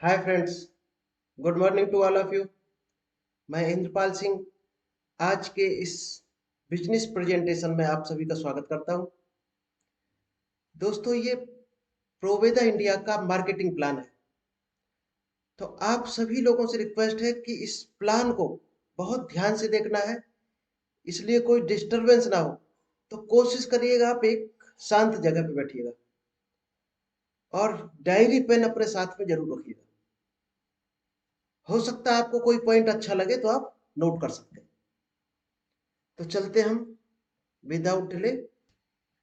Hi friends, good morning to all of you. मैं इंद्रपाल सिंह आज के इस बिजनेस प्रेजेंटेशन में आप सभी का स्वागत करता हूं। दोस्तों, ये प्रोवेदा इंडिया का मार्केटिंग प्लान है। तो आप सभी लोगों से रिक्वेस्ट है कि इस प्लान को बहुत ध्यान से देखना है, इसलिए कोई डिस्टरबेंस ना हो। तो कोशिश करिएगा आप एक शांत जगह पे बैठिएगा और डायरी पेन अपने साथ में जरूर रखिएगा। हो सकता है आपको कोई पॉइंट अच्छा लगे तो आप नोट कर सकते हैं। तो चलते हम विदाउट डिले।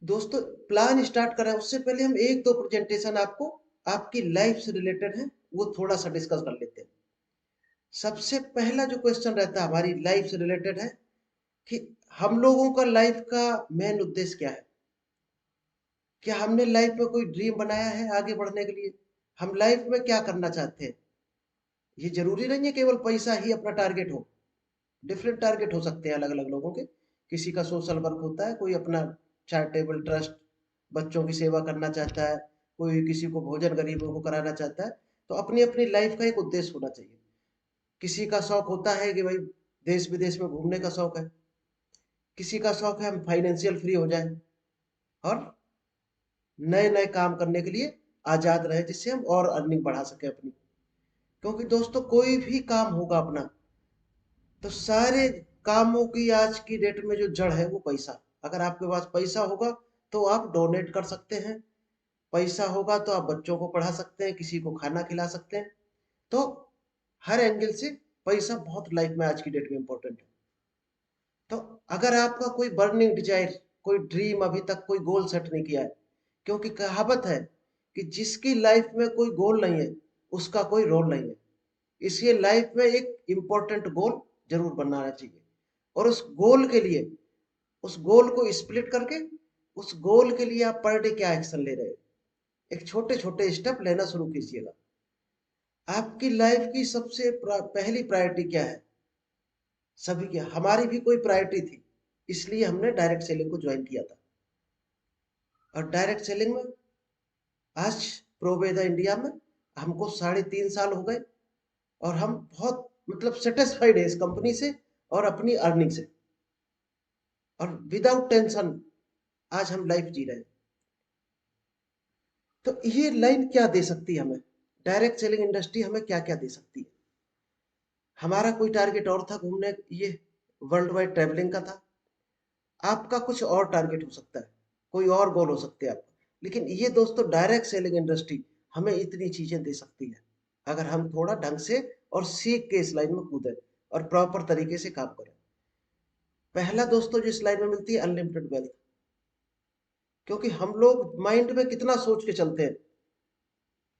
दोस्तों, प्लान स्टार्ट करें उससे पहले हम एक दो प्रेजेंटेशन आपको आपकी लाइफ से रिलेटेड है वो थोड़ा सा डिस्कस कर लेते हैं। सबसे पहला जो क्वेश्चन रहता है हमारी लाइफ से रिलेटेड है कि हम लोगों का लाइफ का मेन उद्देश्य क्या है। क्या हमने लाइफ में कोई ड्रीम बनाया है आगे बढ़ने के लिए? हम लाइफ में क्या करना चाहते हैं? ये जरूरी नहीं है केवल पैसा ही अपना टारगेट हो। डिफरेंट टारगेट हो सकते हैं अलग अलग लोगों के। किसी का सोशल वर्क होता है, कोई अपना चैरिटेबल ट्रस्ट बच्चों की सेवा करना चाहता है, कोई किसी को भोजन गरीबों को कराना चाहता है। तो अपनी अपनी लाइफ का एक उद्देश्य होना चाहिए। किसी का शौक होता है कि भाई देश विदेश में घूमने का शौक है, किसी का शौक है हम फाइनेंशियल फ्री हो जाए और नए नए काम करने के लिए आजाद रहे, जिससे हम और अर्निंग बढ़ा सके अपनी। क्योंकि दोस्तों, कोई भी काम होगा अपना, तो सारे कामों की आज की डेट में जो जड़ है वो पैसा। अगर आपके पास पैसा होगा तो आप डोनेट कर सकते हैं, पैसा होगा तो आप बच्चों को पढ़ा सकते हैं, किसी को खाना खिला सकते हैं। तो हर एंगल से पैसा बहुत लाइफ में आज की डेट में इंपॉर्टेंट है। तो अगर आपका कोई बर्निंग डिजायर, कोई ड्रीम अभी तक कोई गोल सेट नहीं किया है, क्योंकि कहावत है कि जिसकी लाइफ में कोई गोल नहीं है उसका कोई रोल नहीं है। इसलिए लाइफ में एक इंपॉर्टेंट गोल जरूर बनाना चाहिए। और उस गोल के लिए, उस गोल को स्प्लिट करके उस गोल के लिए आप पर डे क्या एक्शन ले रहे हैं, एक छोटे छोटे स्टेप लेना शुरू कीजिएगा। आपकी लाइफ की सबसे पहली प्रायोरिटी क्या है? सभी की, हमारी भी कोई प्रायोरिटी थी, इसलिए हमने डायरेक्ट सेलिंग को ज्वाइन किया था। और डायरेक्ट सेलिंग में आज प्रोवेदा इंडिया में हमको 3.5 साल हो गए और हम बहुत मतलब सेटिस्फाइड है इस कंपनी से और अपनी अर्निंग से। और विदाउट टेंशन आज हम लाइफ जी रहे हैं। तो ये लाइन क्या दे सकती है हमें? डायरेक्ट सेलिंग इंडस्ट्री हमें क्या क्या दे सकती है? हमारा कोई टारगेट और था घूमने, ये वर्ल्ड वाइड ट्रैवलिंग का था। आपका कुछ और टारगेट हो सकता है, कोई और गोल हो सकते हैं आपका। लेकिन ये दोस्तों डायरेक्ट सेलिंग इंडस्ट्री हमें इतनी चीजें दे सकती है अगर हम थोड़ा ढंग से और सीख के इस लाइन में कूदें और प्रॉपर तरीके से काम करें। पहला दोस्तों जो इस लाइन में मिलती है अनलिमिटेड वेल्थ। क्योंकि हम लोग माइंड में कितना सोच के चलते हैं,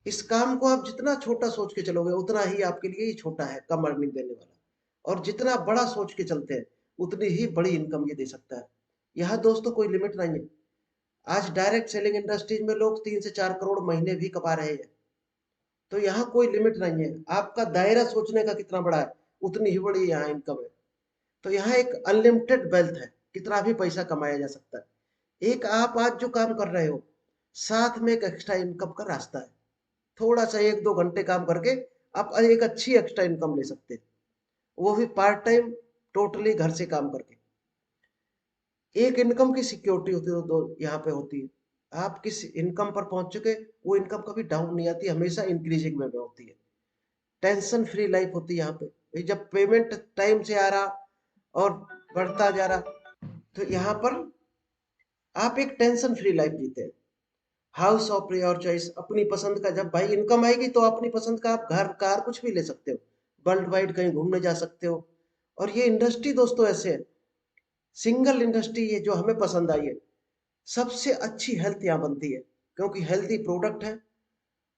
इस काम को आप जितना छोटा सोच के चलोगे उतना ही आपके लिए ही छोटा है, कम अर्निंग देने वाला। और जितना बड़ा सोच के चलते हैं उतनी ही बड़ी इनकम ये दे सकता है। यहाँ दोस्तों कोई लिमिट नहीं है। आज डायरेक्ट सेलिंग इंडस्ट्रीज में लोग 3 से 4 करोड़ महीने भी कमा रहे हैं। तो यहाँ कोई लिमिट नहीं है। आपका दायरा सोचने का कितना बड़ा है उतनी ही बड़ी यहाँ इनकम है। तो यहाँ एक अनलिमिटेड वेल्थ है, कितना भी पैसा कमाया जा सकता है। एक आप आज जो काम कर रहे हो, साथ में एक एक्स्ट्रा इनकम का रास्ता है। थोड़ा सा 1-2 घंटे काम करके आप एक अच्छी एक्स्ट्रा इनकम ले सकते हैं, वो भी पार्ट टाइम, टोटली घर से काम करके। एक इनकम की सिक्योरिटी होती है, दो यहाँ पे होती है। आप किस इनकम पर पहुंच चुके, वो इनकम कभी डाउन नहीं आती, हमेशा इंक्रीजिंग में होती है। टेंशन फ्री लाइफ होती है यहाँ पे। जब पेमेंट टाइम से आ रहा और बढ़ता जा रहा, तो यहाँ पर आप एक टेंशन फ्री लाइफ जीते हैं। हाउस ऑफ योर चॉइस, अपनी पसंद का। जब भाई इनकम आएगी तो अपनी पसंद का आप घर कार कुछ भी ले सकते हो, वर्ल्ड वाइड कहीं घूमने जा सकते हो। और ये इंडस्ट्री दोस्तों ऐसे है, सिंगल इंडस्ट्री ये जो हमें पसंद आई है। सबसे अच्छी हेल्थ यहाँ बनती है क्योंकि हेल्थी प्रोडक्ट है।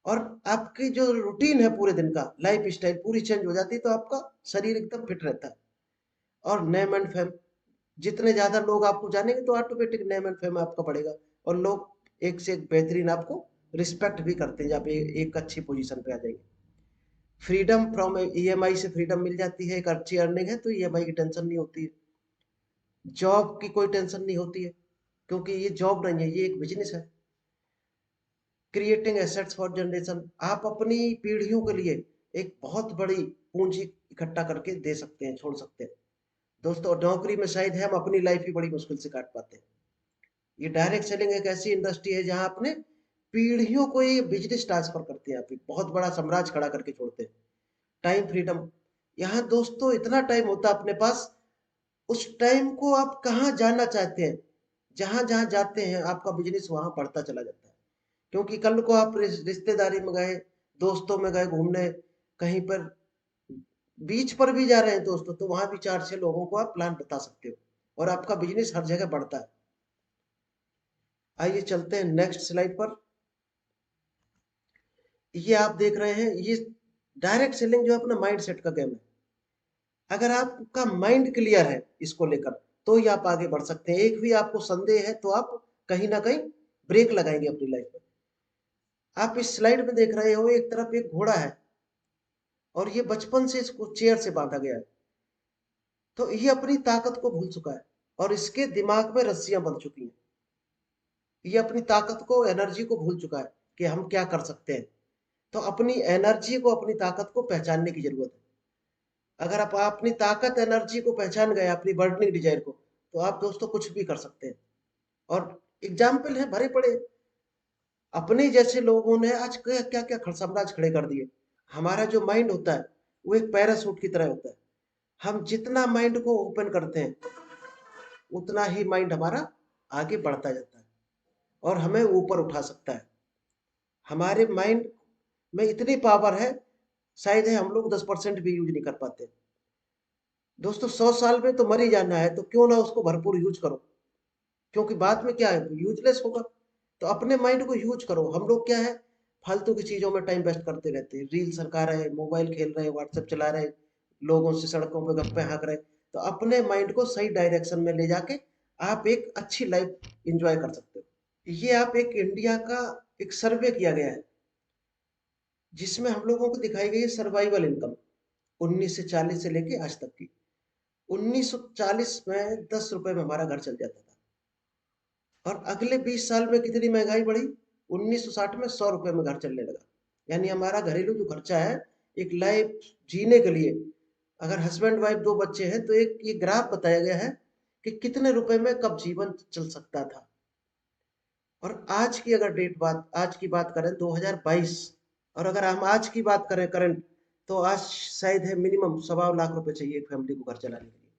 और आपकी जो रूटीन है पूरे दिन का, लाइफ स्टाइल पूरी चेंज हो जाती है, तो आपका शरीर एकदम फिट रहता है। और नेम एंड फेम, जितने ज्यादा लोग आपको जानेंगे तो ऑटोमेटिक नेम एंड फेम आपका बढ़ेगा। और लोग एक से एक बेहतरीन आपको रिस्पेक्ट भी करते हैं जब एक अच्छी पोजीशन पे आ जाएंगे। फ्रीडम फ्रॉम ईएमआई से फ्रीडम मिल जाती है, एक अच्छी अर्निंग है तो ईएमआई की टेंशन नहीं होती है। जॉब की कोई टेंशन नहीं होती है क्योंकि ये जॉब नहीं है, ये एक बिजनेस है। क्रिएटिंग एसेट्स फॉर जनरेशन, आप अपनी पीढ़ियों के लिए एक बहुत बड़ी पूंजी इकट्ठा करके दे सकते हैं, छोड़ सकते हैं। दोस्तों, नौकरी में शायद है हम अपनी लाइफ ही बड़ी मुश्किल से काट पाते हैं। ये डायरेक्ट सेलिंग एक ऐसी इंडस्ट्री है जहां अपने पीढ़ियों को ये बिजनेस ट्रांसफर करते हैं, आप एक बहुत बड़ा साम्राज्य खड़ा करके छोड़ते हैं। टाइम फ्रीडम, यहाँ दोस्तों इतना टाइम होता है अपने पास, उस टाइम को आप कहाँ जाना चाहते हैं, जहां जहां जाते हैं आपका बिजनेस वहां बढ़ता चला जाता है। क्योंकि कल को आप रिश्तेदारी में गए, दोस्तों में गए घूमने, कहीं पर बीच पर भी जा रहे हैं दोस्तों, तो वहां भी 4-6 लोगों को आप प्लान बता सकते हो और आपका बिजनेस हर जगह बढ़ता है। आइए चलते हैं नेक्स्ट स्लाइड पर। ये आप देख रहे हैं, ये डायरेक्ट सेलिंग जो है अपना माइंड सेट का गेम है। अगर आपका माइंड क्लियर है इसको लेकर, तो ही आप आगे बढ़ सकते हैं। एक भी आपको संदेह है तो आप कहीं ना कहीं ब्रेक लगाएंगे अपनी लाइफ में। आप इस स्लाइड में देख रहे हो, एक तरफ एक घोड़ा है और ये बचपन से इसको चेयर से बांधा गया है, तो ये अपनी ताकत को भूल चुका है और इसके दिमाग में रस्सियां बंध चुकी हैं। ये अपनी ताकत को, एनर्जी को भूल चुका है कि हम क्या कर सकते हैं। तो अपनी एनर्जी को, अपनी ताकत को पहचानने की जरूरत है। अगर आप अपनी ताकत, एनर्जी को पहचान गए, अपनी बर्निंग डिजायर को, तो आप दोस्तों कुछ भी कर सकते हैं। और एग्जाम्पल है भरे पड़े, अपने जैसे लोगों ने आज क्या क्या साम्राज्य खड़े कर दिए। हमारा जो माइंड होता है वो एक पैरासूट की तरह होता है। हम जितना माइंड को ओपन करते हैं उतना ही माइंड हमारा आगे बढ़ता जाता है और हमें ऊपर उठा सकता है। हमारे माइंड में इतनी पावर है, शायद है हम लोग 10% भी यूज नहीं कर पाते। दोस्तों, 100 साल में तो मर ही जाना है, तो क्यों ना उसको भरपूर यूज करो, क्योंकि बाद में क्या है, यूजलेस होगा। तो अपने माइंड को यूज करो। हम लोग क्या है, फालतू की चीजों में टाइम वेस्ट करते रहते हैं, रील सरका रहे, मोबाइल खेल रहे, व्हाट्सएप चला रहे, लोगों से सड़कों पे गप्पे हाँक रहे। तो अपने माइंड को सही डायरेक्शन में ले जाके आप एक अच्छी लाइफ एंजॉय कर सकते हो। ये आप एक इंडिया का एक सर्वे किया गया है जिसमें हम लोगों को दिखाई गई है सर्वाइवल इनकम 1940 से लेके आज तक की। 1940 में 10 रुपए में हमारा घर चल जाता था और अगले 20 साल में कितनी महंगाई बढ़ी, 1960 में 100 रुपए में घर चलने लगा। यानी हमारा घरेलू जो खर्चा है एक लाइफ जीने के लिए, अगर हस्बैंड वाइफ 2 बच्चे हैं तो एक ये ग्राफ बताया गया है कि कितने रुपए में कब जीवन चल सकता था। और आज की अगर आज की बात करें 2022, और अगर हम आज की बात करें करंट, तो आज शायद है मिनिमम 1.25 लाख रुपए चाहिए एक फैमिली को घर चलाने के लिए।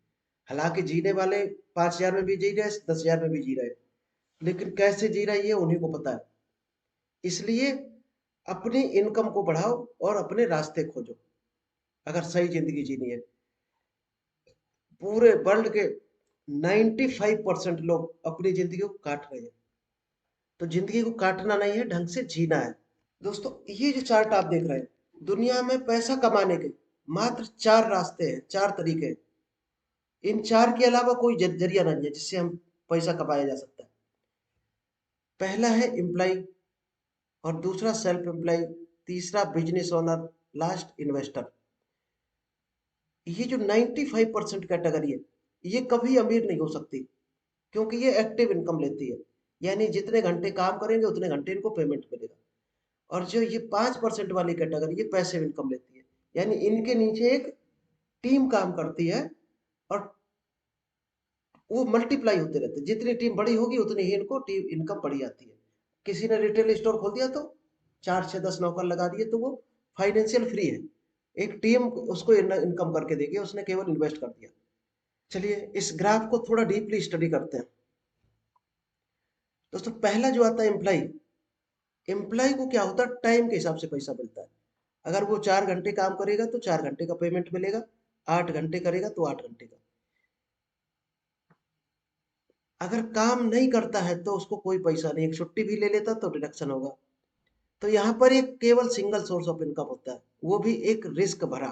हालांकि जीने वाले 5,000 में भी जी रहे, 10,000 में भी जी रहे, लेकिन कैसे जी रही है उन्हीं को पता है। इसलिए अपनी इनकम को बढ़ाओ और अपने रास्ते खोजो अगर सही जिंदगी जीनी है। पूरे वर्ल्ड के 95% लोग अपनी जिंदगी को काट रहे हैं, तो जिंदगी को काटना नहीं है, ढंग से जीना है। दोस्तों, ये जो चार्ट आप देख रहे हैं, दुनिया में पैसा कमाने के मात्र 4 रास्ते हैं, 4 तरीके हैं। इन 4 के अलावा कोई जरिया नहीं है जिससे हम पैसा कमाया जा सकता है। पहला है एम्प्लॉय, और दूसरा सेल्फ एम्प्लॉय, तीसरा बिजनेस ओनर, लास्ट इन्वेस्टर। ये जो 95% कैटेगरी है, ये कभी अमीर नहीं हो सकती, क्योंकि ये एक्टिव इनकम लेती है। यानी जितने घंटे काम करेंगे उतने घंटे इनको पेमेंट मिलेगा। और जो ये 5% वाली कैटेगरी, ये पैसिव इनकम लेती है। यानी इनके नीचे एक टीम काम करती है और वो मल्टीप्लाई होते रहते हैं। जितनी टीम बड़ी होगी उतनी ही इनको टीम इनकम बढ़ी आती है। किसी ने रिटेल स्टोर खोल दिया तो 4 से 10 नौकर लगा दिए, तो वो फाइनेंशियल फ्री है। एक टीम उसको इनकम करके देगी, उसने केवल इन्वेस्ट कर दिया। चलिए इस ग्राफ को थोड़ा डीपली स्टडी करते हैं। दोस्तों, पहला जो आता है एम्प्लॉय, एम्प्लॉय को क्या होता है, टाइम के हिसाब से पैसा मिलता है। अगर वो 4 घंटे काम करेगा तो 4 घंटे का पेमेंट मिलेगा, 8 घंटे करेगा तो 8 घंटे का। अगर काम नहीं करता है तो उसको कोई पैसा नहीं, एक छुट्टी भी ले लेता तो डिडक्शन होगा। तो यहाँ पर एक केवल सिंगल सोर्स ऑफ इनकम होता है, वो भी एक रिस्क भरा।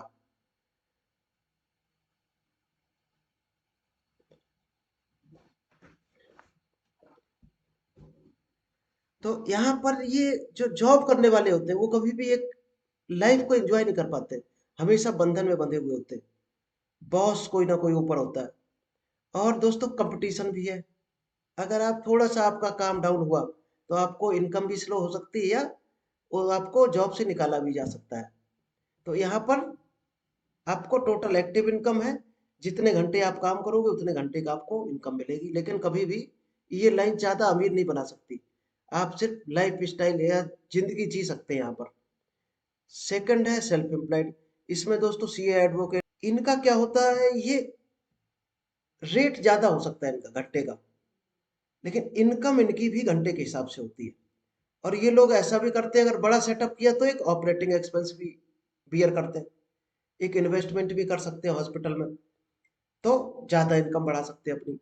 तो यहाँ पर ये जो जॉब करने वाले होते हैं वो कभी भी एक लाइफ को एंजॉय नहीं कर पाते, हमेशा बंधन में बंधे हुए होते हैं। बॉस कोई ना कोई ऊपर होता है। और दोस्तों, कंपटीशन भी है। अगर आप थोड़ा सा आपका काम डाउन हुआ तो आपको इनकम भी स्लो हो सकती है या वो आपको जॉब से निकाला भी जा सकता है। तो यहाँ पर आपको टोटल एक्टिव इनकम है, जितने घंटे आप काम करोगे उतने घंटे का आपको इनकम मिलेगी, लेकिन कभी भी ये लाइन ज़्यादा अमीर नहीं बना सकती। आप सिर्फ लाइफ स्टाइल या जिंदगी जी सकते हैं यहाँ पर। सेकंड है सेल्फ एम्प्लॉयड। इसमें दोस्तों सीए, एडवोकेट, इनका क्या होता है, ये रेट ज़्यादा हो सकता है इनका घंटे का, लेकिन इनकम इनकी भी घंटे के हिसाब से होती है। और ये लोग ऐसा भी करते हैं, अगर बड़ा सेटअप किया तो एक ऑपरेटिंग एक्सपेंस भी बियर करते हैं, एक इन्वेस्टमेंट भी कर सकते हैं हॉस्पिटल में, तो ज़्यादा इनकम बढ़ा सकते हैं अपनी।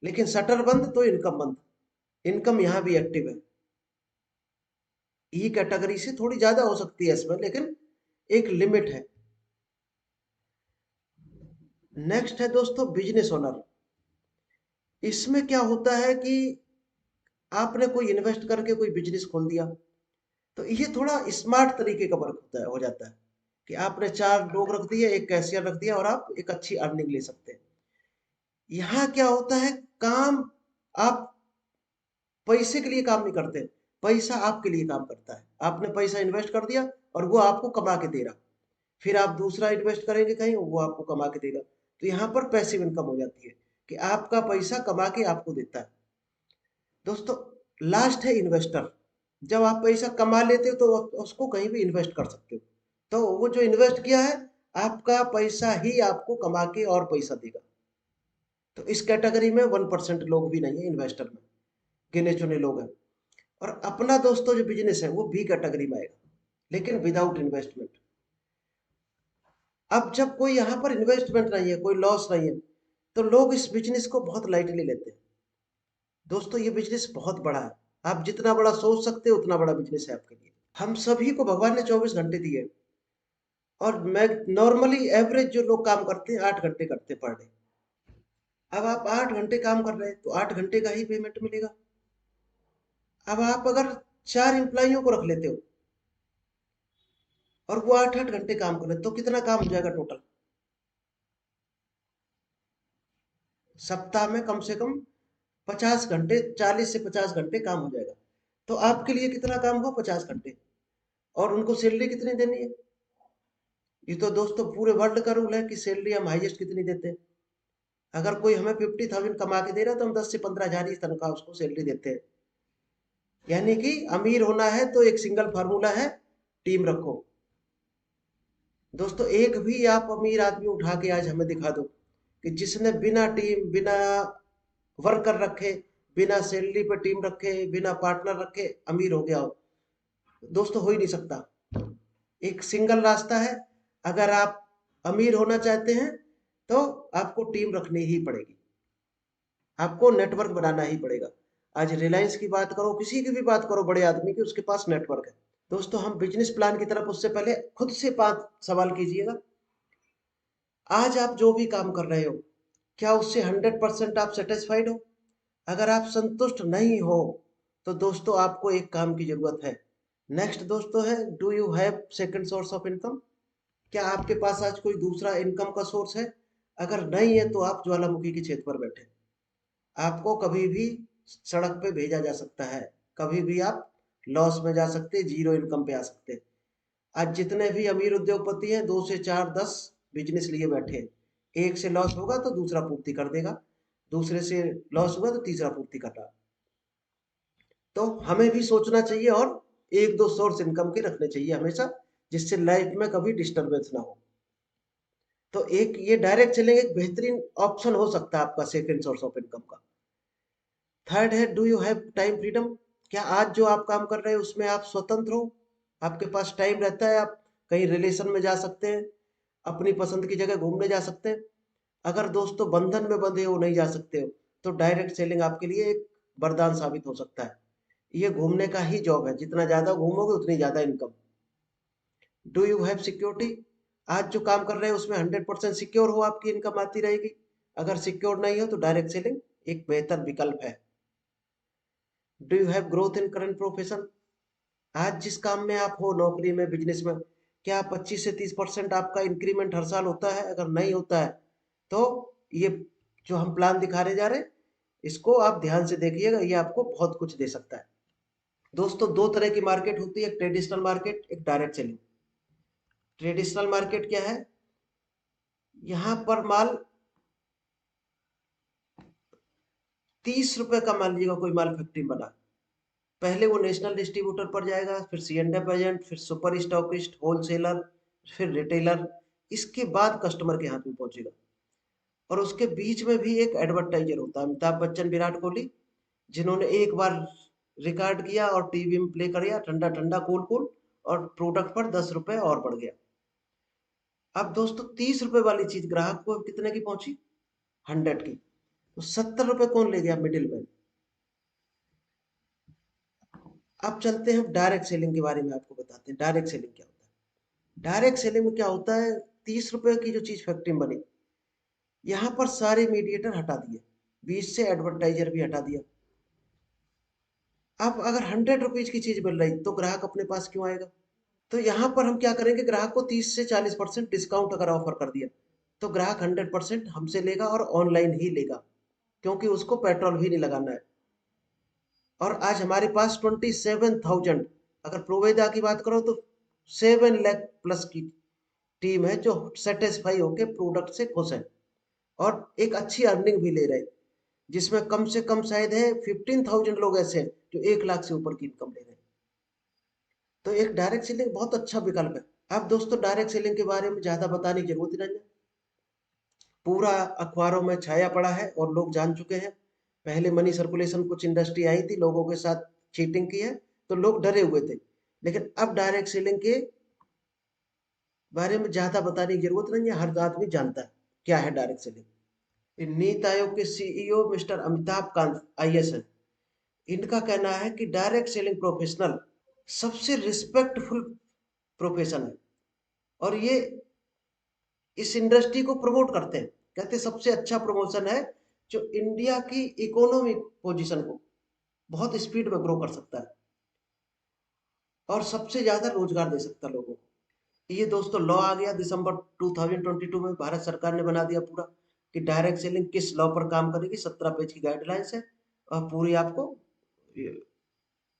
लेकिन शटर बंद तो इनकम बंद। इनकम यहाँ भी एक्टिव है, ई कैटेगरी से थोड़ी ज़्यादा हो सकती है इसमें, लेकिन एक लिमिट है। नेक्स्ट है दोस्तों बिजनेस ओनर। इसमें क्या होता है कि आपने कोई इन्वेस्ट करके कोई बिजनेस खोल दिया, तो ये थोड़ा स्मार्ट तरीके का वर्क होता है, हो जाता है कि आपने 4 लोग रख दिए, एक कैशियर रख दिया और आप एक अच्छी अर्निंग ले सकते हैं। यहाँ क्या होता है, काम आप पैसे के लिए काम नहीं करते, पैसा आपके लिए काम करता है। आपने पैसा इन्वेस्ट कर दिया और वो आपको कमा के दे रहा, फिर आप दूसरा इन्वेस्ट करेंगे कहीं, वो आपको कमा के देगा। तो यहाँ पर पैसिव इनकम हो जाती है कि आपका पैसा कमा के आपको देता है। दोस्तों लास्ट है इन्वेस्टर। जब आप पैसा कमा लेते हो तो उसको कहीं भी इन्वेस्ट कर सकते हो, तो वो जो इन्वेस्ट किया है आपका पैसा ही आपको कमा के और पैसा देगा। तो इस कैटेगरी में 1% लोग भी नहीं है इन्वेस्टर में, गिने चुने लोग हैं। और अपना दोस्तों जो बिजनेस है वो बी कैटेगरी में आएगा, लेकिन विदाउट इन्वेस्टमेंट। अब जब कोई यहाँ पर इन्वेस्टमेंट नहीं है, कोई लॉस नहीं है, तो लोग इस बिजनेस को बहुत लाइटली लेते हैं। दोस्तों ये बिजनेस बहुत बड़ा है, आप जितना बड़ा सोच सकते हो उतना बड़ा बिजनेस है आपके लिए। हम सभी को भगवान ने 24 घंटे दिए, और मैं नॉर्मली एवरेज जो लोग काम करते हैं 8 घंटे करते पर डे। अब आप 8 घंटे काम कर रहे हैं तो 8 घंटे का ही पेमेंट मिलेगा। अब आप अगर 4 एम्प्लॉइयों को रख लेते हो और वो 8-8 घंटे काम कर रहे हैं, तो कितना काम हो जाएगा टोटल? सप्ताह में कम से कम 50 घंटे, 40 से 50 घंटे काम हो जाएगा। तो आपके लिए कितना काम हुआ? 50 घंटे। और उनको सैलरी कितनी देनी है? ये तो दोस्तों पूरे वर्ल्ड का रूल है कि सैलरी हम हाईएस्ट कितनी देते हैं। अगर कोई हमें 50,000 कमा के दे रहा है तो हम 10 से 15,000 ही तनख्वाह उसको सैलरी देते हैं। यानी कि अमीर होना है तो एक सिंगल फार्मूला है, टीम रखो। दोस्तों एक भी आप अमीर आदमी उठा के आज हमें दिखा दो कि जिसने बिना टीम, बिना वर्कर रखे, बिना सैलरी पे टीम रखे, बिना पार्टनर रखे अमीर हो गया हो। दोस्तों हो ही नहीं सकता। एक सिंगल रास्ता है, अगर आप अमीर होना चाहते हैं तो आपको टीम रखनी ही पड़ेगी, आपको नेटवर्क बनाना ही पड़ेगा। आज रिलायंस की बात करो, किसी की भी बात करो, बड़े आदमी की, उसके पास नेटवर्क है। दोस्तों हम बिजनेस प्लान की तरफ उससे पहले खुद से 5 सवाल कीजिएगा। आज आप जो भी काम कर रहे हो, क्या उससे 100% आप सेटिस्फाइड हो? अगर आप संतुष्ट नहीं हो तो दोस्तों आपको एक काम की जरूरत है। नेक्स्ट दोस्तों है, do you have second source of income? क्या आपके पास आज कोई दूसरा इनकम का सोर्स है? अगर नहीं है तो आप ज्वालामुखी की छेद पर बैठे। आपको कभी भी सड़क पे भेजा जा सकता है, कभी भी आप लॉस में जा सकते, जीरो इनकम पे आ सकते। आज जितने भी अमीर उद्योगपति हैं 2 से 4, 10 बिजनेस लिए बैठे हैं। एक से लॉस होगा तो दूसरा पूर्ति कर देगा, दूसरे से लॉस हुआ तो तीसरा पूर्ति कर रहा। तो हमें भी सोचना चाहिए और एक दो सोर्स इनकम के रखने चाहिए हमेशा, जिससे लाइफ में कभी डिस्टरबेंस ना हो। तो एक ये डायरेक्ट सेलिंग एक बेहतरीन ऑप्शन हो सकता है आपका सेकंड सोर्स ऑफ इनकम का। थर्ड है, do you have time freedom? क्या आज जो आप काम कर रहे हैं उसमें आप स्वतंत्र हो? आपके पास टाइम रहता है, आप कहीं रिलेशन में जा सकते हैं, अपनी पसंद की जगह घूमने जा सकते हैं। अगर दोस्तों बंधन में बंधे हो, नहीं जा सकते हो, तो डायरेक्ट सेलिंग आपके लिए एक वरदान साबित हो सकता है। ये घूमने का ही जॉब है, जितना ज्यादा घूमोगे उतनी ज्यादा income. Do you have security? आज जो काम कर रहे हैं उसमें 100% सिक्योर हो, आपकी इनकम आती रहेगी। अगर सिक्योर नहीं हो तो डायरेक्ट सेलिंग एक बेहतर विकल्प है। Do you have growth in current profession? आज जिस काम में आप हो, नौकरी में, बिजनेस में, क्या 25 से 30% आपका इंक्रीमेंट हर साल होता है? अगर नहीं होता है तो ये जो हम प्लान दिखाने जा रहे हैं, इसको आप ध्यान से देखिएगा, ये आपको बहुत कुछ दे सकता है। दोस्तों दो तरह की मार्केट होती है, एक ट्रेडिशनल मार्केट, एक डायरेक्ट सेलिंग। ट्रेडिशनल मार्केट क्या है? यहाँ पर माल 30 रुपए का, मान लीजिएगा कोई माल फैक्ट्री में बना, पहले वो नेशनल डिस्ट्रीब्यूटर पर जाएगा, फिर C&F एजेंट, फिर सुपर स्टॉकिस्ट, होलसेलर, फिर रिटेलर, इसके बाद कस्टमर के हाथ में पहुंचेगा। और उसके बीच में भी एक एडवर्टाइजर होता है, अमिताभ बच्चन, विराट कोहली, जिन्होंने एक बार रिकॉर्ड किया और टीवी में प्ले कर दिया, ठंडा ठंडा कूल कूल, और प्रोडक्ट पर 10 रुपए और बढ़ गया। अब दोस्तों 30 रुपए वाली चीज ग्राहक को कितने की पहुंची? 100 की। तो 70 रुपए कौन ले गया? Middle man. अब चलते हैं डायरेक्ट सेलिंग के बारे में, आपको बताते हैं डायरेक्ट सेलिंग क्या होता है। डायरेक्ट सेलिंग में क्या होता है? 30 रुपए की जो चीज फैक्ट्री में बनी, यहाँ पर सारे मीडिएटर हटा दिए, बीच से एडवर्टाइजर भी हटा दिया। अब अगर 100 रुपीज की चीज मिल रही तो ग्राहक अपने पास क्यों आएगा? तो यहाँ पर हम क्या करेंगे, ग्राहक को 30 से 40% डिस्काउंट अगर ऑफर कर दिया तो ग्राहक 100% हमसे लेगा और ऑनलाइन ही लेगा, क्योंकि उसको पेट्रोल भी नहीं लगाना है। और आज हमारे पास 27,000, अगर प्रोवेदा की बात करो तो 7 लाख प्लस की टीम है जो सेटिस्फाई होकर प्रोडक्ट से खुश है और एक अच्छी अर्निंग भी ले रहे हैं, जिसमें कम से कम शायद है 15,000 लोग ऐसे हैं जो 1 लाख से ऊपर की इनकम ले रहे हैं। तो एक डायरेक्ट सेलिंग बहुत अच्छा विकल्प है। अब दोस्तों डायरेक्ट सेलिंग के बारे में ज्यादा बताने की जरूरत नहीं है, पूरा अखबारों में छाया पड़ा है और लोग जान चुके हैं। पहले मनी सर्कुलेशन कुछ इंडस्ट्री आई थी, लोगों के साथ चीटिंग की है, तो लोग डरे हुए थे। लेकिन अब डायरेक्ट सेलिंग के बारे में ज्यादा बताने की जरूरत नहीं है, हर आदमी जानता है क्या है डायरेक्ट सेलिंग। नीति आयोग के CEO mister Amitabh Kant IAS है। इनका कहना है कि डायरेक्ट सेलिंग प्रोफेशनल सबसे रिस्पेक्टफुल प्रोफेशन है, और ये इस इंडस्ट्री को प्रमोट करते हैं। कहते हैं सबसे अच्छा प्रमोशन है जो इंडिया की इकोनॉमिक पोजीशन को बहुत स्पीड में ग्रो कर सकता है और सबसे ज्यादा रोजगार दे सकता है लोगों को। ये दोस्तों लॉ आ गया दिसंबर 2022 में, भारत सरकार ने बना दिया पूरा कि डायरेक्ट सेलिंग किस लॉ पर काम करेगी। 17 पेज की गाइडलाइंस है और पूरी आपको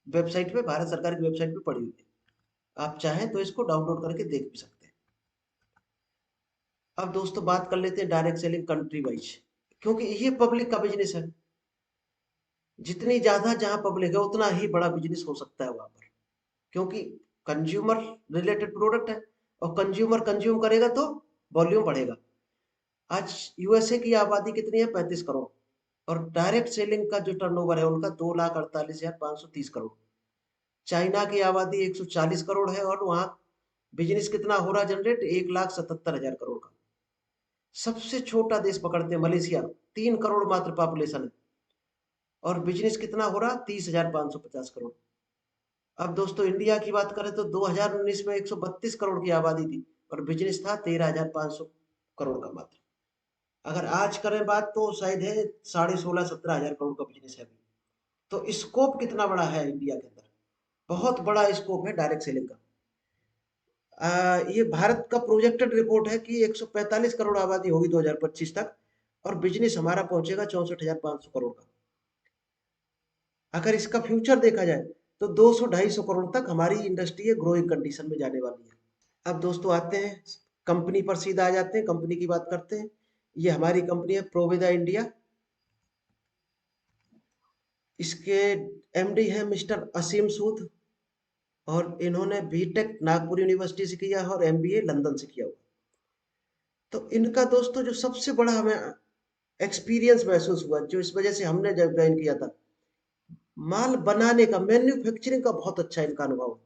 वेबसाइट पे, भारत सरकार की वेबसाइट पे पड़ी हुई है। आप चाहें तो इसको डाउनलोड करके देख भी सकते हैं। अब दोस्तों बात कर लेते हैं डायरेक्ट सेलिंग कंट्री वाइज, क्योंकि ये पब्लिक का बिजनेस है। जितनी ज्यादा जहां पब्लिक है उतना ही बड़ा बिजनेस हो सकता है वहां पर, क्योंकि कंज्यूमर रिलेटेड प्रोडक्ट है और कंज्यूमर कंज्यूम करेगा तो वॉल्यूम बढ़ेगा। आज USA की आबादी कितनी है? 35 करोड़, और डायरेक्ट सेलिंग का जो टर्नओवर है उनका 2,48,530 करोड़। चाइना की आबादी 140 करोड़ है और वहां बिजनेस कितना हो रहा जनरेट? 1,77,000 करोड़ का। सबसे छोटा देश पकड़ते हैं मलेशिया, 3 करोड़ मात्र पॉपुलेशन है और बिजनेस कितना हो रहा? 30,550 करोड़। अब दोस्तों इंडिया की बात करें तो 2019 में 132 करोड़ की आबादी थी और बिजनेस था 13,500 करोड़ का मात्र। अगर आज करें बात तो शायद है 16,500-17,000 करोड़ का बिजनेस है अभी। तो स्कोप कितना बड़ा है इंडिया के अंदर, बहुत बड़ा स्कोप है डायरेक्ट सेलिंग का। ये भारत का प्रोजेक्टेड रिपोर्ट है कि 145 करोड़ आबादी होगी 2025 तक और बिजनेस हमारा पहुंचेगा 64,500 करोड़ का। अगर इसका फ्यूचर देखा जाए तो 200-250 करोड़ तक हमारी इंडस्ट्री है ग्रोइंग कंडीशन में जाने वाली है। अब दोस्तों आते हैं कंपनी पर, सीधा आ जाते हैं, कंपनी की बात करते हैं। ये हमारी कंपनी है प्रोविदा इंडिया। इसके MD है मिस्टर असीम सूद और इन्होंने बीटेक नागपुर यूनिवर्सिटी से किया और MBA लंदन से किया हुआ। तो इनका दोस्तों जो सबसे बड़ा हमें एक्सपीरियंस महसूस हुआ, जो इस वजह से हमने जब ज्वाइन किया था, माल बनाने का, मैन्युफैक्चरिंग का बहुत अच्छा इनका अनुभव है।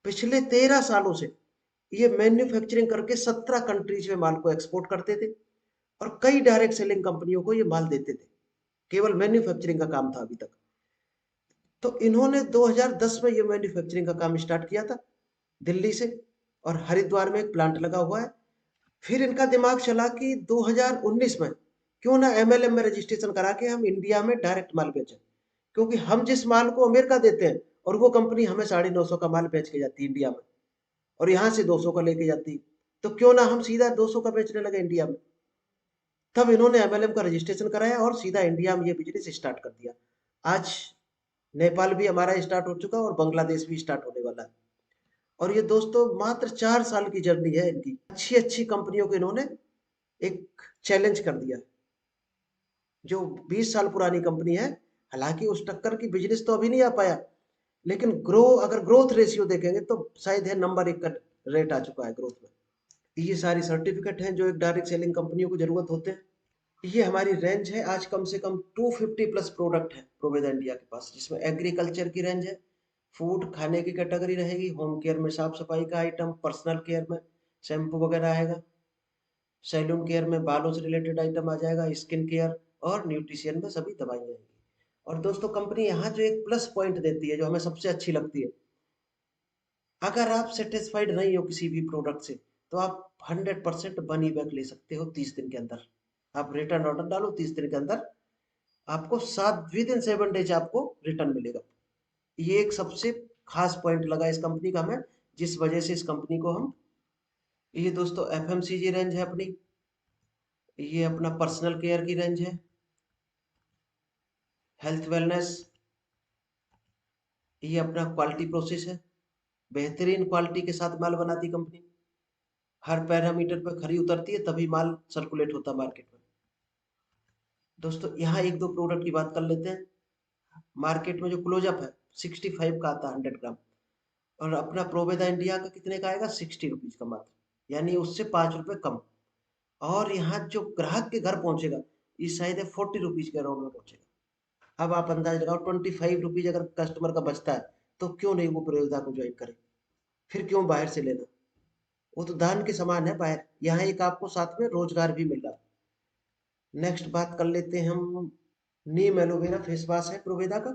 पिछले 13 सालों से ये मैन्युफैक्चरिंग करके 17 कंट्रीज में माल को एक्सपोर्ट करते थे और कई डायरेक्ट सेलिंग कंपनियों को ये माल देते थे। केवल मैन्युफैक्चरिंग का काम था अभी तक। तो इन्होंने 2010 में ये मैन्युफैक्चरिंग का काम स्टार्ट किया था दिल्ली से, और हरिद्वार में एक प्लांट लगा हुआ है। फिर इनका दिमाग चला कि 2019 में क्यों ना MLM में रजिस्ट्रेशन करा के हम इंडिया में डायरेक्ट माल बेचें, क्योंकि हम जिस माल को अमेरिका देते हैं और वो कंपनी हमें 950 का माल बेच के जाती है इंडिया में और यहाँ से 200 का लेके जाती, तो क्यों ना हम सीधा 200 का बेचने लगे इंडिया में। तब इन्होंने MLM का रजिस्ट्रेशन कराया और सीधा इंडिया में ये बिजनेस स्टार्ट कर दिया। आज नेपाल भी हमारा स्टार्ट हो चुका है और बांग्लादेश भी स्टार्ट होने वाला है। और ये दोस्तों मात्र 4 साल की जर्नी है इनकी। अच्छी कंपनियों को इन्होंने एक चैलेंज कर दिया, जो 20 साल पुरानी कंपनी है। हालांकि उस टक्कर की बिजनेस तो अभी नहीं आ पाया, लेकिन अगर ग्रोथ रेशियो देखेंगे तो शायद है नंबर 1 का रेट आ चुका है ग्रोथ में। ये सारी सर्टिफिकेट हैं जो एक डायरेक्ट सेलिंग कंपनियों को जरूरत होते हैं। ये हमारी रेंज है, आज कम से कम 250 प्लस प्रोडक्ट है प्रोवेदा इंडिया के पास, जिसमें एग्रीकल्चर की रेंज है, फूड खाने की कैटेगरी रहेगी, होम केयर में साफ सफाई का आइटम, पर्सनल केयर में शैम्पू वगैरह आएगा, सैलून केयर में बालों से रिलेटेड आइटम आ जाएगा, स्किन केयर और न्यूट्रिशन में सभी दवाइयाँ आएंगी। और दोस्तों कंपनी यहाँ जो एक प्लस पॉइंट देती है जो हमें सबसे अच्छी लगती है, अगर आप सेटिस्फाइड नहीं हो किसी भी प्रोडक्ट से तो आप 100% मनी बैक ले सकते हो 30 दिन के अंदर। आप रिटर्न ऑर्डर डालो, 30 दिन के अंदर आपको 7 आपको रिटर्न मिलेगा। ये एक सबसे खास पॉइंट लगा इस कंपनी का हमें, जिस वजह से इस कंपनी को हम, ये दोस्तों एफएमसीजी रेंज है अपनी, ये अपना पर्सनल केयर की रेंज है, हेल्थ वेलनेस, ये अपना क्वालिटी प्रोसेस है, बेहतरीन क्वालिटी के साथ माल बनाती कंपनी, हर पैरामीटर पर खरी उतरती है तभी माल सर्कुलेट होता मार्केट में। दोस्तों यहाँ एक दो प्रोडक्ट की बात कर लेते हैं। मार्केट में जो क्लोजअप है 65 का आता है 100 ग्राम, और अपना प्रोवेदा इंडिया का कितने का आएगा, 60 रुपीज का मात्र, यानी उससे 5 रुपए कम। और यहाँ जो ग्राहक के घर पहुंचेगा ये शायद है 40 रुपीज के अराउंड में पहुंचेगा। अब आप अंदाज लगाओ 25 रुपीज अगर कस्टमर का बचता है तो क्यों नहीं वो प्रोवेदा को ज्वाइन करे, फिर क्यों बाहर से लेना। वो तो दान के समान है बाहर, यहाँ एक आपको साथ में रोजगार भी मिल रहा है। नेक्स्ट बात कर लेते हैं हम, नीम एलोवेरा फेस वॉश है प्रोवेदा का।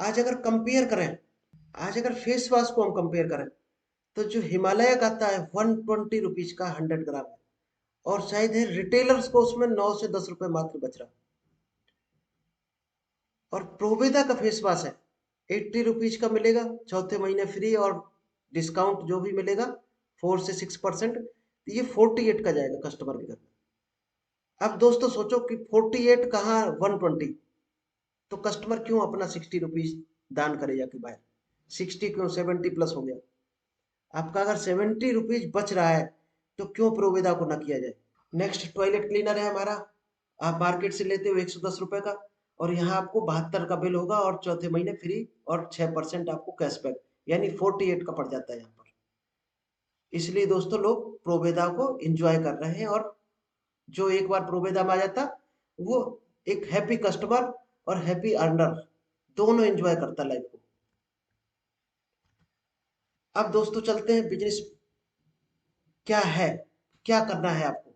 आज अगर कंपेयर करें, आज अगर फेस वॉश को हम कंपेयर करें तो जो हिमालय का आता है 120 रुपीज का 100 ग्राम है, और शायद है रिटेलर्स को उसमें 9 से 10 रुपए मात्र बच रहा। और प्रोवेदा का फेस वॉश है 80 रुपीज का मिलेगा, चौथे महीने फ्री और डिस्काउंट जो भी मिलेगा 4 से 6%, तो ये 48 का जाएगा कस्टमर के घर में। अब दोस्तों सोचो कि 48 कहाँ 120, तो कस्टमर क्यों अपना 60 रुपीज दान करे जाके बाहर, 60 क्यों 70 प्लस हो गया। आपका अगर 70 रुपीज बच रहा है तो क्यों प्रोवेदा को ना किया जाए। नेक्स्ट टॉयलेट क्लीनर है हमारा, आप मार्केट से लेते हो 110 रुपए का, और यहाँ आपको 72 का बिल होगा और चौथे महीने फ्री और 6% आपको कैशबैक, यानी 48 का पड़ जाता है यहाँ पर। इसलिए दोस्तों लोग प्रोवेदा को एंजॉय कर रहे हैं, और जो एक बार प्रोवेदा में आ जाता वो एक हैप्पी कस्टमर और हैप्पी अर्नर दोनों एंजॉय करता लाइफ को। अब दोस्तों चलते हैं बिजनेस क्या है, क्या करना है आपको।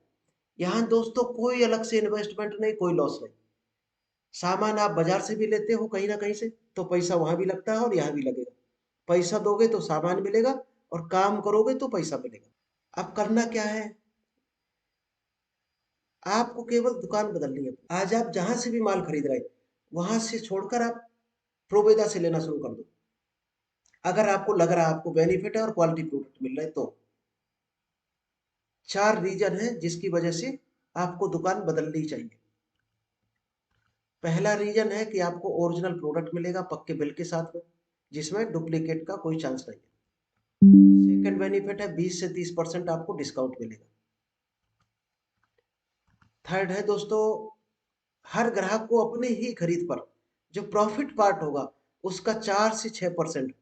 यहाँ दोस्तों कोई अलग से इन्वेस्टमेंट नहीं, कोई लॉस नहीं। सामान आप बाजार से भी लेते हो कहीं ना कहीं से तो पैसा वहां भी लगता है और यहाँ भी लगेगा। पैसा दोगे तो सामान मिलेगा और काम करोगे तो पैसा मिलेगा। अब करना क्या है, आपको केवल दुकान बदलनी है। आज आप जहां से भी माल खरीद रहे वहां से छोड़कर आप प्रोवेदा से लेना शुरू कर दो, अगर आपको लग रहा है आपको बेनिफिट है और क्वालिटी प्रोडक्ट मिल रहे हैं तो। 4 रीजन है जिसकी वजह से आपको दुकान बदलनी चाहिए। पहला रीजन है कि आपको ओरिजिनल प्रोडक्ट मिलेगा पक्के बिल के साथ में, जिसमें डुप्लीकेट का कोई चांस नहीं है। सेकंड बेनिफिट है 20 से 30% आपको डिस्काउंट मिलेगा। थर्ड है दोस्तों, हर ग्राहक को अपने ही खरीद पर जो प्रॉफिट पार्ट होगा उसका 4 से 6%,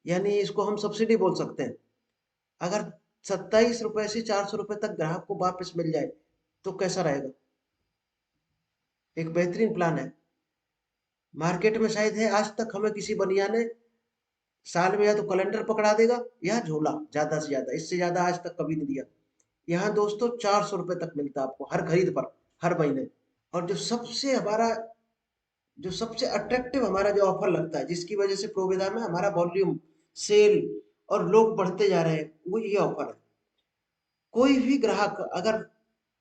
यानी इसको हम सब्सिडी बोल सकते हैं। अगर 27 रुपए से 400 रुपए तक ग्राहक को वापस मिल जाए तो कैसा रहेगा, एक बेहतरीन प्लान है। मार्केट में शायद है आज तक हमें किसी बनिया ने साल में या तो कैलेंडर पकड़ा देगा या झोला, ज्यादा से ज्यादा, इससे ज्यादा आज तक कभी नहीं दिया। यहाँ दोस्तों 400 रुपए तक मिलता है आपको हर खरीद पर, हर महीने। और जो सबसे अट्रैक्टिव हमारा जो ऑफर लगता है जिसकी वजह से प्रोवेदा में हमारा वॉल्यूम सेल और लोग बढ़ते जा रहे हैं, वो ये ऑफर है। कोई भी ग्राहक अगर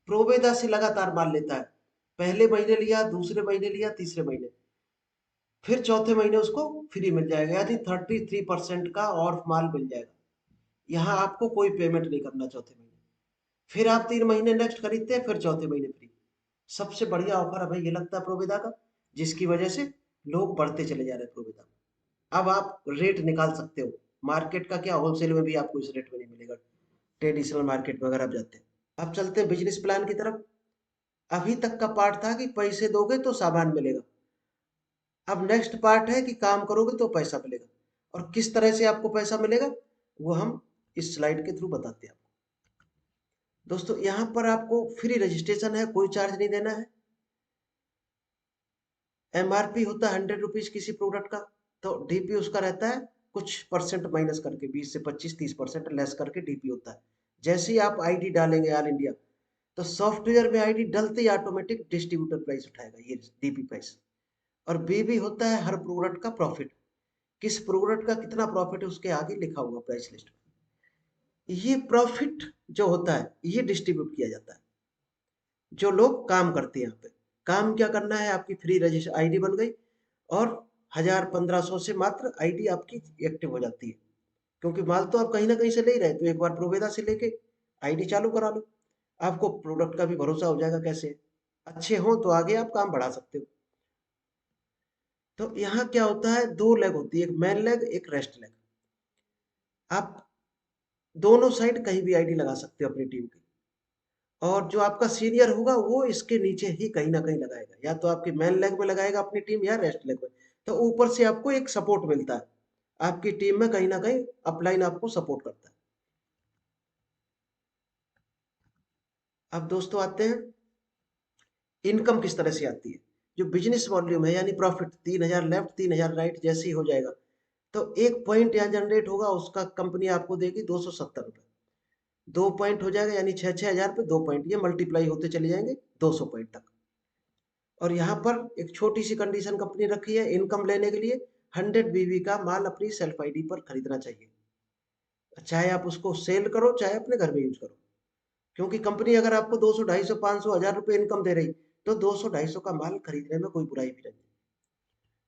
प्रोवेदा से लगातार माल लेता है, पहले महीने लिया, दूसरे महीने लिया, तीसरे महीने, फिर चौथे महीने उसको फ्री मिल जाएगा, यानी 33% का और माल मिल जाएगा। यहाँ आपको कोई पेमेंट नहीं करना चौथे महीने, फिर आप 3 महीने नेक्स्ट खरीदते हैं, फिर चौथे महीने फ्री। सबसे बढ़िया ऑफर हमें ये लगता है प्रोवेदा का, जिसकी वजह से लोग बढ़ते चले जा रहे हैं प्रोविधा में। अब आप रेट निकाल सकते हो, मार्केट का क्या, होलसेल में भी आपको इस रेट में नहीं मिलेगा, ट्रेडिशनल मार्केट में अगर आप जाते हैं। अब चलते हैं बिजनेस प्लान की तरफ। अभी तक का पार्ट था कि पैसे दोगे तो सामान मिलेगा। अब नेक्स्ट पार्ट है कि काम करोगे तो पैसा मिलेगा, और किस तरह से आपको पैसा मिलेगा वो हम इस स्लाइड के थ्रू बताते हैं आपको। दोस्तों यहाँ पर आपको फ्री रजिस्ट्रेशन है, कोई चार्ज नहीं देना है। एमआरपी होता है 100 रुपीज किसी प्रोडक्ट का, तो डीपी उसका रहता है कुछ परसेंट माइनस करके, 20 से 25-30% लेस करके डीपी होता है। जैसे ही आप आईडी डालेंगे ऑल इंडिया, तो सॉफ्टवेयर में आईडी डलते ही ऑटोमेटिक डिस्ट्रीब्यूटर प्राइस उठाएगा, ये डीपी प्राइस। और बीबी होता है हर प्रोडक्ट का प्रॉफिट, किस प्रोडक्ट का कितना प्रॉफिट है उसके आगे लिखा होगा प्राइस लिस्ट में। ये प्रॉफिट जो होता है ये डिस्ट्रीब्यूट किया जाता है जो लोग काम करते हैं। यहाँ पे काम क्या करना है, आपकी फ्री रजिस्टर आईडी बन गई और 1000-1500 से मात्र आईडी आपकी एक्टिव हो जाती है, क्योंकि माल तो आप कहीं ना कहीं से ले ही रहे, तो एक बार प्रोवेदा से लेके आईडी चालू करा लो, आपको प्रोडक्ट का भी भरोसा हो जाएगा कैसे अच्छे हो, तो आगे आप काम बढ़ा सकते हो। तो यहाँ क्या होता है, दो लेग होती है, एक मेन लेग एक रेस्ट लेग। आप दोनों साइड कहीं भी आईडी लगा सकते हो अपनी टीम की, और जो आपका सीनियर होगा वो इसके नीचे ही कहीं ना कहीं लगाएगा, या तो आपकी मेन लेग में लगाएगा अपनी टीम या रेस्ट लेग में। तो ऊपर से आपको एक सपोर्ट मिलता है, आपकी टीम में कहीं ना कहीं अपलाइन आपको सपोर्ट करता है। अब दोस्तों आते हैं इनकम किस तरह से आती है। जो बिजनेस वॉल्यूम है यानी प्रॉफिट, 3000 लेफ्ट 3000 राइट जैसे ही हो जाएगा, तो एक पॉइंट यहाँ जनरेट होगा, उसका कंपनी आपको देगी 270 रुपये। 2 पॉइंट हो जाएगा यानी 6-6 हजार पे 2 पॉइंट, ये मल्टीप्लाई होते चले जाएंगे 200 पॉइंट तक। और यहाँ पर एक छोटी सी कंडीशन कंपनी रखी है, इनकम लेने के लिए 100 बीबी का माल अपनी सेल्फ आईडी पर खरीदना चाहिए, चाहे आप उसको सेल करो चाहे अपने घर में यूज करो। क्योंकि कंपनी अगर आपको 200, 250, 500, 1000 रुपये इनकम दे रही, तो 200, 250 का माल खरीदने में कोई बुराई भी नहीं,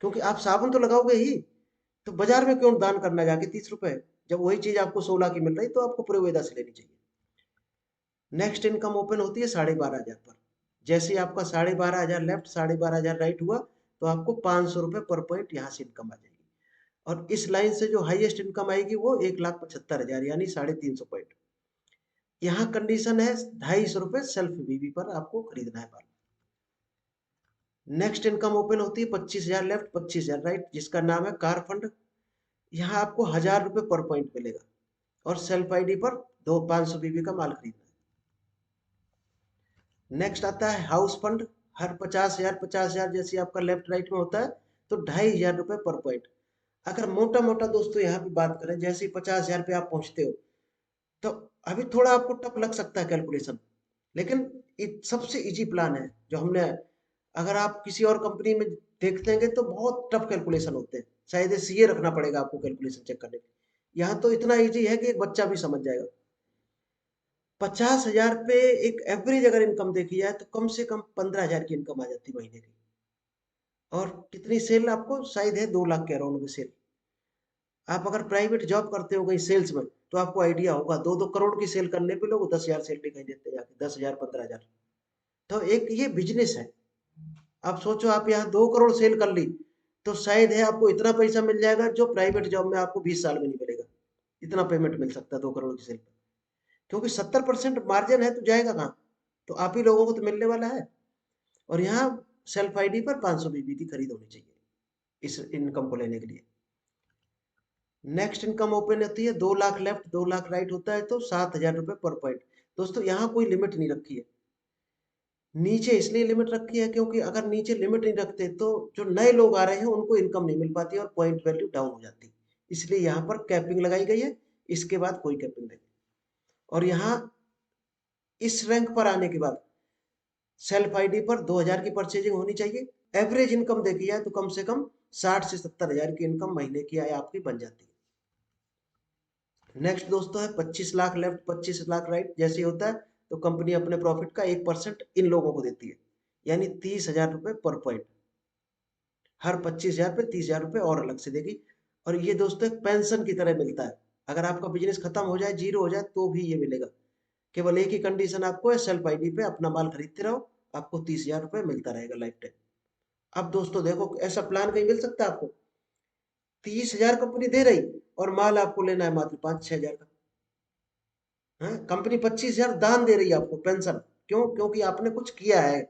क्योंकि आप साबुन तो लगाओगे ही, तो बाजार में क्यों दान करना जाके 30 रुपए, जब वही चीज आपको 16 की मिल रही, तो आपको प्रोवेदा से लेनी चाहिए। नेक्स्ट इनकम ओपन होती है 12,500 पर। जैसे ही आपका 12,500 लेफ्ट 12,500 राइट हुआ, तो आपको 500 रुपये पर पॉइंट यहाँ से इनकम आ जाएगी। और इस लाइन से जो हाईएस्ट इनकम आएगी वो 1,75,000 यानी 350 पॉइंट। यहाँ कंडीशन है 250 रुपये सेल्फ बीबी पर आपको खरीदना है माल। नेक्स्ट इनकम ओपन होती है 25,000 लेफ्ट 25,000 राइट, जिसका नाम है कार फंड। यहाँ आपको 1,000 रुपये पर पॉइंट मिलेगा, और सेल्फ आईडी पर 500 बीबी का माल खरीदना है। नेक्स्ट आता है हाउस फंड, हर 50,000 जैसे आपका लेफ्ट राइट में होता है, तो 2,500 रुपये पर पॉइंट। अगर मोटा मोटा दोस्तों यहाँ पे बात करें, जैसे 50,000 पे आप पहुंचते हो, तो अभी थोड़ा आपको टफ लग सकता है कैलकुलेशन, लेकिन सबसे इजी प्लान है जो हमने, अगर आप किसी और कंपनी में देखते हैं तो बहुत टफ कैलकुलेशन होते हैं, शायद सीए रखना पड़ेगा आपको कैलकुलेशन चेक करने के लिए। यहाँ तो इतना इजी है कि एक बच्चा भी समझ जाएगा। 50,000 पे एक एवरेज अगर इनकम देखी जाए, तो कम से कम 15,000 की इनकम आ जाती है महीने की। और कितनी सेल आपको, शायद है 2 लाख के अराउंड में सेल। आप अगर प्राइवेट जॉब करते हो कहीं सेल्स में, तो आपको आइडिया होगा 2-2 करोड़ की सेल करने पे लोग 10,000 सैलरी कहीं देते हैं जाके, 10,000 15,000। तो एक ये बिजनेस है। आप सोचो आप यहाँ 2 करोड़ सेल कर ली, तो शायद है आपको इतना पैसा मिल जाएगा जो प्राइवेट जॉब में आपको 20 साल में नहीं मिलेगा। इतना पेमेंट मिल सकता है 2 करोड़ की सेल पर, क्योंकि 70% मार्जिन है, तो जाएगा कहाँ, तो आप ही लोगों को तो मिलने वाला है। और यहाँ सेल्फ आईडी पर 500 बीबी की खरीद होनी चाहिए इस इनकम को लेने के लिए। नेक्स्ट इनकम ओपन होती है 2 लाख लेफ्ट 2 लाख राइट होता है, तो 7,000 रुपये पर पॉइंट। दोस्तों यहाँ कोई लिमिट नहीं रखी है, नीचे इसलिए लिमिट रखी है क्योंकि अगर नीचे लिमिट नहीं रखते तो जो नए लोग आ रहे हैं उनको इनकम नहीं मिल पाती और पॉइंट वैल्यू डाउन हो जाती, इसलिए यहाँ पर कैपिंग लगाई गई है, इसके बाद कोई कैपिंग नहीं। और यहाँ इस रैंक पर आने के बाद सेल्फ आईडी पर 2,000 की परचेजिंग होनी चाहिए। एवरेज इनकम देखी जाए तो कम से कम 60 से 70,000 की इनकम महीने की आय आपकी बन जाती है। नेक्स्ट दोस्तों है 25 लाख लेफ्ट 25 लाख राइट, जैसे होता है तो कंपनी अपने प्रॉफिट का 1% इन लोगों को देती है, यानी 30,000 रुपये पर पॉइंट। हर 25,000 पे 30,000 रुपये और अलग से देगी। और ये दोस्तों एक पेंशन की तरह मिलता है, अगर आपका बिजनेस खत्म हो जाए, जीरो हो जाए, तो भी ये मिलेगा। केवल एक ही कंडीशन आपको है, सेल्फ आईडी पे अपना माल खरीदते रहो, आपको 30,000 रुपये मिलता रहेगा लाइफ टाइम। अब दोस्तों देखो, ऐसा प्लान कहीं मिल सकता है आपको? 30,000 कंपनी दे रही और माल आपको लेना है मात्र 5-6 हजार का। कंपनी 25,000 दान दे रही है आपको पेंशन। क्यों? क्योंकि आपने कुछ किया है,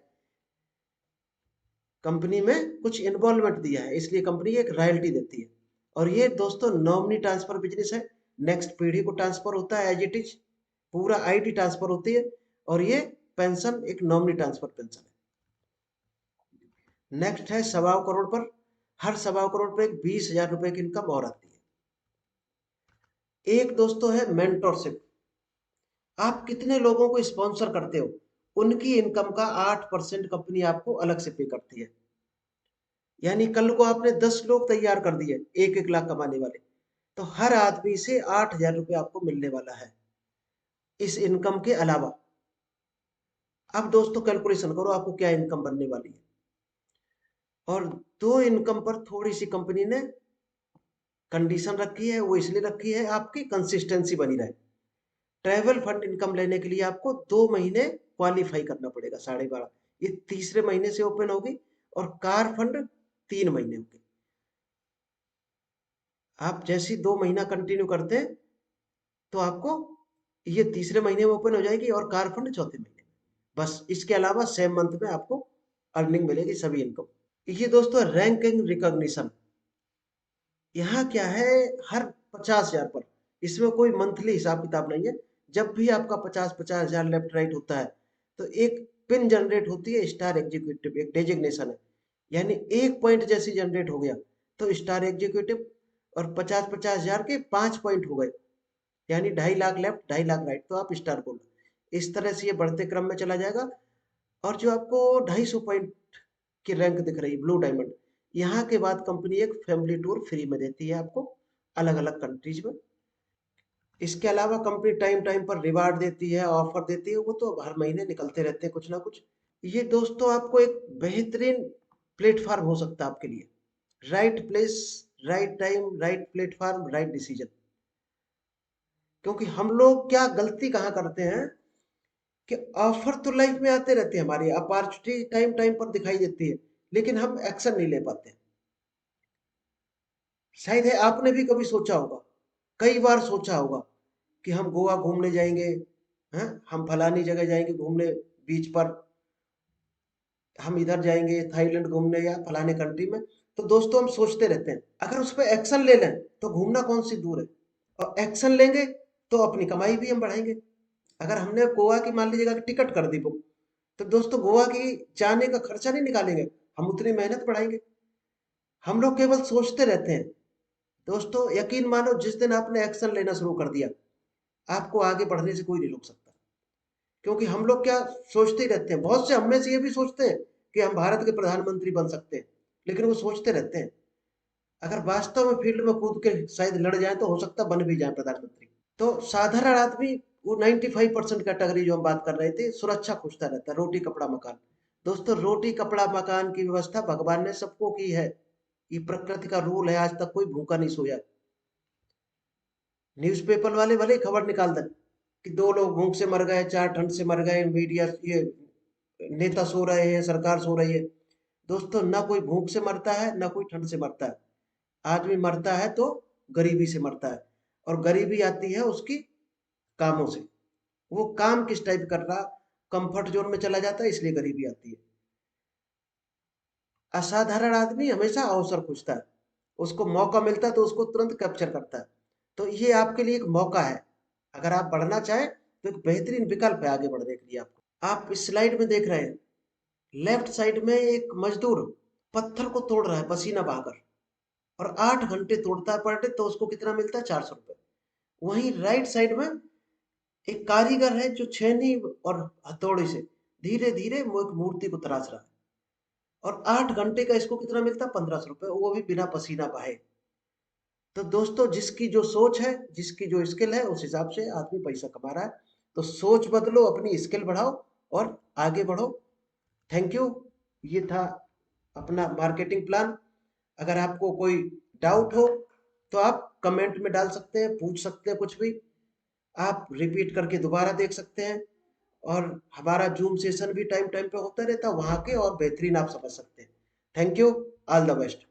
कंपनी में कुछ इन्वॉल्वमेंट दिया है, इसलिए कंपनी एक रॉयल्टी देती है। और ये दोस्तों नॉमिनी ट्रांसफर बिजनेस है। नेक्स्ट पीढ़ी को ट्रांसफर होता है एज इट इज, पूरा आईडी ट्रांसफर होती है। और ये पेंशन एक नॉमिनी ट्रांसफर पेंशन है। नेक्स्ट है 1.25 करोड़ पर। हर 1.25 करोड़ पर एक 20,000 रुपए की इनकम और आती है। एक दोस्तों है मेंटरशिप। आप कितने लोगों को स्पॉन्सर करते हो, उनकी इनकम का 8% कंपनी आपको अलग से पे करती है। यानी कल को आपने 10 लोग तैयार कर दिए 1-1 लाख कमाने वाले, तो हर आदमी से 8,000 रुपये आपको मिलने वाला है इस इनकम के अलावा। अब दोस्तों कैलकुलेशन करो आपको क्या इनकम बनने वाली है। और दो इनकम पर थोड़ी सी कंपनी ने कंडीशन रखी है, वो इसलिए रखी है आपकी कंसिस्टेंसी बनी रहे। ट्रैवल फंड इनकम लेने के लिए आपको 2 महीने क्वालिफाई करना पड़ेगा, 12.5। ये तीसरे महीने से ओपन होगी। और कार फंड 3 महीने होगी। आप जैसी 2 महीना कंटिन्यू करते हैं तो आपको ये तीसरे महीने में ओपन हो जाएगी और कार फंड चौथे महीने में। बस इसके अलावा सेम मंथ में आपको अर्निंग मिलेगी सभी इनकम। ये दोस्तों रैंकिंग रिकॉग्निशन। यहाँ क्या है, हर 50,000 पर, इसमें कोई मंथली हिसाब किताब नहीं है। जब भी आपका 50-50 हजार लेफ्ट राइट होता है तो एक पिन जनरेट होती है, स्टार एग्जीक्यूटिव एक डेजिग्नेशन है। यानी 1 पॉइंट जैसी जनरेट हो गया तो स्टार एग्जीक्यूटिव। और 50-50 हजार के 5 पॉइंट हो गए, यानी 2.5 लाख लेफ्ट 2.5 लाख राइट, तो आप स्टार गोल्ड। इस तरह से ये बढ़ते क्रम में चला जाएगा। और जो आपको 250 पॉइंट की रैंक दिख रही है ब्लू डायमंड, यहाँ के बाद कंपनी एक फैमिली टूर फ्री में देती है आपको अलग अलग कंट्रीज में। इसके अलावा कंपनी टाइम टाइम पर रिवार्ड देती है, ऑफर देती है, वो तो हर महीने निकलते रहते हैं कुछ ना कुछ। ये दोस्तों आपको एक बेहतरीन प्लेटफॉर्म हो सकता है आपके लिए। Right place, right time, right platform, right decision. क्योंकि हम लोग क्या गलती कहाँ करते हैं कि ऑफर तो लाइफ में आते रहते हैं, हमारी अपॉर्चुनिटी टाइम टाइम पर दिखाई देती है, लेकिन हम एक्शन नहीं ले पाते। शायद है आपने भी कभी सोचा होगा, कई बार सोचा होगा कि हम गोवा घूमने जाएंगे, हैं, हम फलानी जगह जाएंगे घूमने बीच पर, हम इधर जाएंगे थाईलैंड घूमने या फलाने कंट्री में। तो दोस्तों हम सोचते रहते हैं, अगर उस पर एक्शन ले लें तो घूमना कौन सी दूर है। और एक्शन लेंगे तो अपनी कमाई भी हम बढ़ाएंगे। अगर हमने गोवा की मान लीजिएगा कि टिकट कर दी बुक, तो दोस्तों गोवा की जाने का खर्चा नहीं निकालेंगे, हम उतनी मेहनत बढ़ाएंगे। हम लोग केवल सोचते रहते हैं। दोस्तों यकीन मानो, जिस दिन आपने एक्शन लेना शुरू कर दिया, आपको आगे बढ़ने से कोई नहीं रोक सकता। क्योंकि हम लोग क्या सोचते ही रहते हैं, बहुत से हम में से ये भी सोचते हैं कि हम भारत के प्रधानमंत्री बन सकते हैं, लेकिन वो सोचते रहते हैं। अगर वास्तव में फील्ड में कूद के शायद लड़ जाए तो हो सकता बन भी जाए प्रधानमंत्री। तो साधारण आदमी, वो 95% कैटेगरी जो हम बात कर रहे थे, सुरक्षा खोजता रहता है, रोटी कपड़ा मकान। दोस्तों रोटी कपड़ा मकान की व्यवस्था भगवान ने सबको की है, ये प्रकृति का रूल है, आज तक कोई भूखा नहीं सोया। न्यूज़पेपर वाले भले ही खबर निकाल दें कि 2 लोग भूख से मर गए, 4 ठंड से मर गए, मीडिया ये नेता सो रहे हैं, सरकार सो रही है। दोस्तों ना कोई भूख से मरता है ना कोई ठंड से मरता है। आदमी मरता है तो गरीबी से मरता है, और गरीबी आती है उसकी कामों से। वो काम किस टाइप कर रहा, कंफर्ट जोन में चला जाता है, इसलिए गरीबी आती है। असाधारण आदमी हमेशा अवसर खोजता है, उसको मौका मिलता है तो उसको तुरंत कैप्चर करता है। तो ये आपके लिए एक मौका है, अगर आप बढ़ना चाहें तो एक बेहतरीन विकल्प है आगे बढ़ने के लिए आपको। आप इस स्लाइड में देख रहे हैं, लेफ्ट साइड में एक मजदूर पत्थर को तोड़ रहा है पसीना बहाकर, और 8 घंटे तोड़ता है पर डे, तो उसको कितना मिलता है? 400 रुपये। वहीं राइट साइड में एक कारीगर है जो छेनी और हथौड़ी से धीरे धीरे वो एक मूर्ति को तराश रहा है, और 8 घंटे का इसको कितना मिलता है? 1,500 रुपये, वो भी बिना पसीना बहाए। तो दोस्तों जिसकी जो सोच है, जिसकी जो स्किल है, उस हिसाब से आदमी पैसा कमा रहा है। तो सोच बदलो, अपनी स्किल बढ़ाओ और आगे बढ़ो। Thank you. ये था अपना मार्केटिंग प्लान। अगर आपको कोई डाउट हो तो आप कमेंट में डाल सकते हैं, पूछ सकते हैं कुछ भी। आप रिपीट करके दोबारा देख सकते हैं। और हमारा जूम सेशन भी टाइम टाइम पे होता रहता है, वहाँ के और बेहतरीन आप समझ सकते हैं। Thank you, all the best.